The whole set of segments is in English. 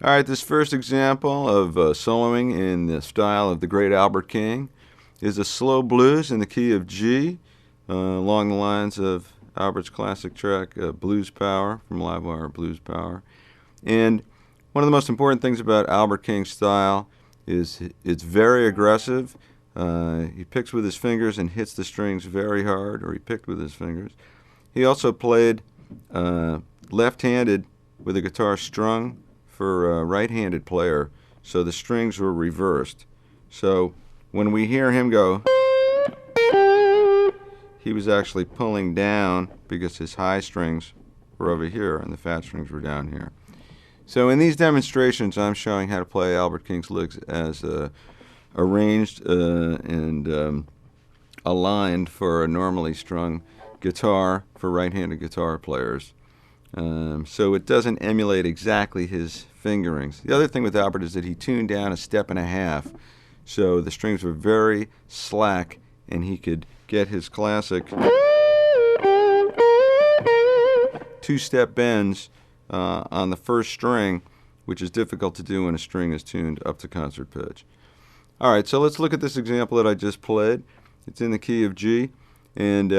Alright, this first example of soloing in the style of the great Albert King is a slow blues in the key of G, along the lines of Albert's classic track, Blues Power, from Livewire, Blues Power. And one of the most important things about Albert King's style is it's very aggressive. He picks with his fingers and hits the strings very hard, or he picked with his fingers. He also played left-handed with a guitar strung for a right-handed player, so the strings were reversed. So when we hear him go, he was actually pulling down because his high strings were over here and the fat strings were down here. So in these demonstrations, I'm showing how to play Albert King's licks as arranged and aligned for a normally strung guitar for right-handed guitar players. So it doesn't emulate exactly his fingerings. The other thing with Albert is that he tuned down a step and a half, so the strings were very slack and he could get his classic two-step bends on the first string, which is difficult to do when a string is tuned up to concert pitch. Alright, so let's look at this example that I just played. It's in the key of G, and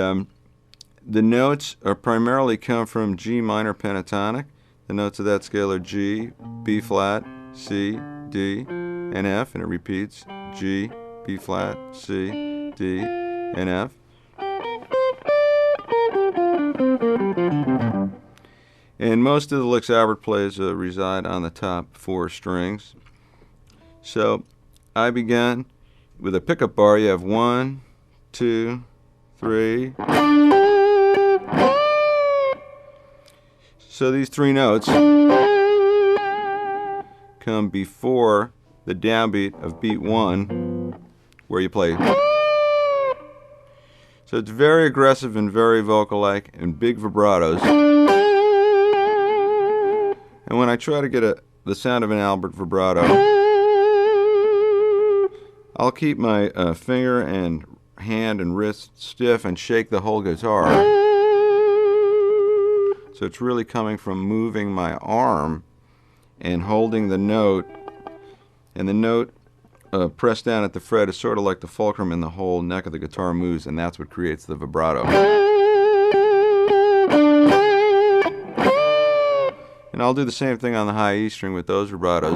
the notes are primarily come from G minor pentatonic. The notes of that scale are G, B flat, C, D, and F, and it repeats G, B flat, C, D, and F. And most of the licks Albert plays reside on the top four strings. So I began with a pickup bar. You have 1, 2, 3. So these three notes come before the downbeat of beat 1, where you play. So it's very aggressive and very vocal-like and big vibratos. And when I try to get the sound of an Albert vibrato, I'll keep my finger and hand and wrist stiff and shake the whole guitar. So it's really coming from moving my arm and holding the note. And the note pressed down at the fret is sort of like the fulcrum, and the whole neck of the guitar moves, and that's what creates the vibrato. And I'll do the same thing on the high E string with those vibratos.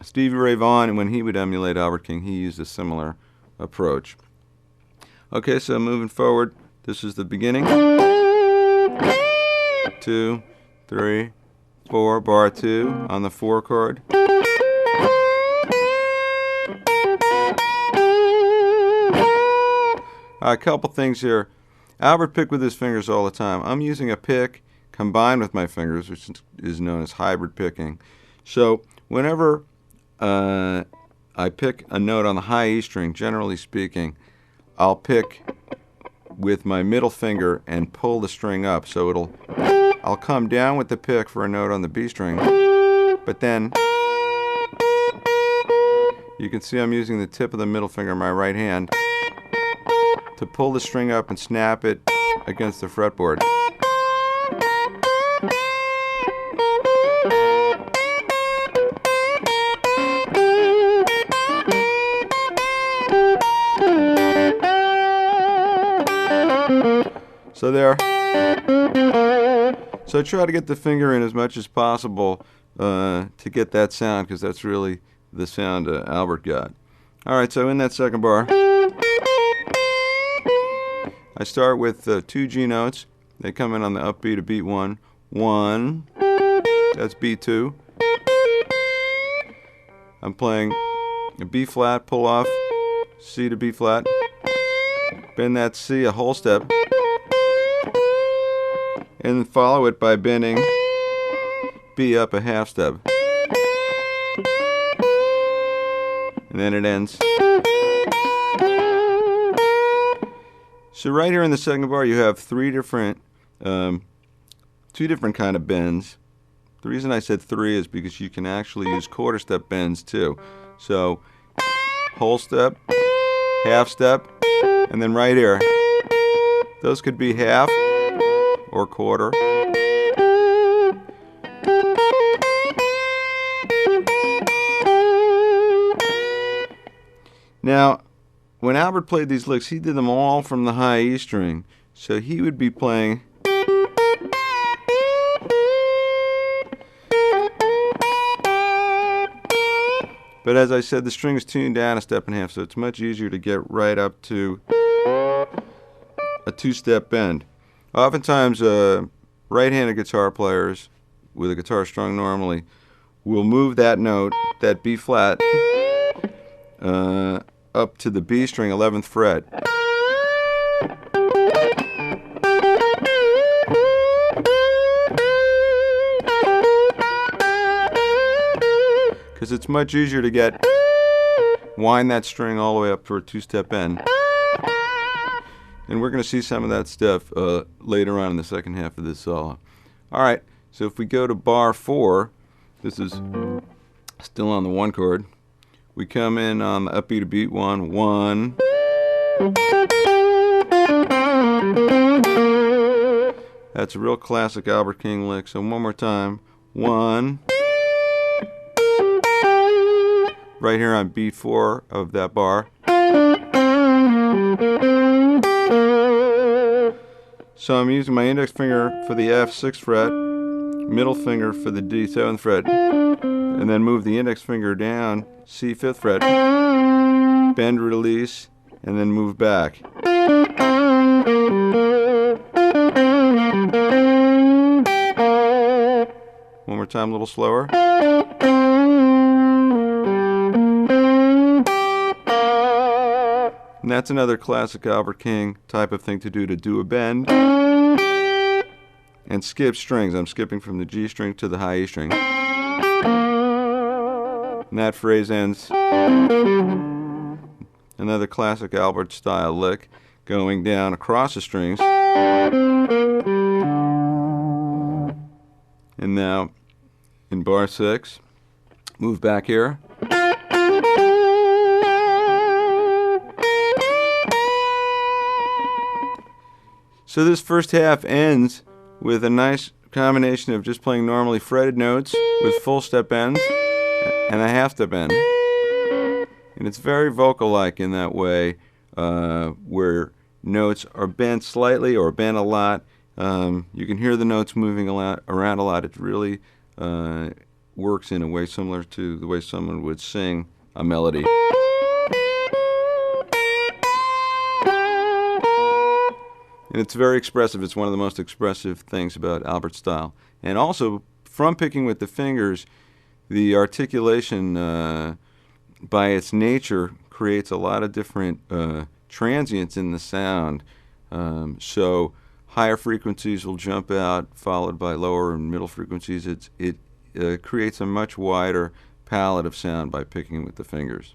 Stevie Ray Vaughan, when he would emulate Albert King, he used a similar approach. Okay, so moving forward, this is the beginning. 2, 3, 4, bar 2 on the 4 chord. A couple things here. Albert picked with his fingers all the time. I'm using a pick combined with my fingers, which is known as hybrid picking. So whenever I pick a note on the high E string, generally speaking, I'll pick with my middle finger and pull the string up. So I'll come down with the pick for a note on the B string, but then you can see I'm using the tip of the middle finger of my right hand to pull the string up and snap it against the fretboard. So there. So try to get the finger in as much as possible to get that sound, because that's really the sound Albert got. Alright, so in that second bar, I start with 2 G notes. They come in on the upbeat of beat 1. 1, that's beat 2. I'm playing a B flat, pull off, C to B flat, bend that C a whole step, and follow it by bending B up a half step. And then it ends. So right here in the second bar, you have 2 different kind of bends. The reason I said 3 is because you can actually use quarter step bends too. So whole step, half step, and then right here, those could be half or quarter. Now, when Albert played these licks, he did them all from the high E string. So he would be playing. But as I said, the string is tuned down a step and a half, so it's much easier to get right up to a two-step bend. Oftentimes, right-handed guitar players with a guitar strung normally will move that note, that B flat, up to the B string, 11th fret. Because it's much easier to wind that string all the way up for a two-step bend. And we're going to see some of that stuff later on in the second half of this solo. Alright, so if we go to bar 4, this is still on the 1 chord. We come in on the upbeat of beat 1, 1. That's a real classic Albert King lick, so one more time. 1. Right here on beat 4 of that bar. So I'm using my index finger for the F 6th fret, middle finger for the D 7th fret, and then move the index finger down, C 5th fret, bend, release, and then move back. One more time, a little slower. And that's another classic Albert King type of thing to do a bend and skip strings. I'm skipping from the G string to the high E string. And that phrase ends. Another classic Albert style lick going down across the strings. And now in bar 6, move back here. So this first half ends with a nice combination of just playing normally fretted notes with full step bends and a half step bend. And it's very vocal-like in that way, where notes are bent slightly or bent a lot. You can hear the notes moving around a lot. It really works in a way similar to the way someone would sing a melody. And it's very expressive. It's one of the most expressive things about Albert's style. And also, from picking with the fingers, the articulation, by its nature, creates a lot of different transients in the sound. So higher frequencies will jump out, followed by lower and middle frequencies. It creates a much wider palette of sound by picking with the fingers.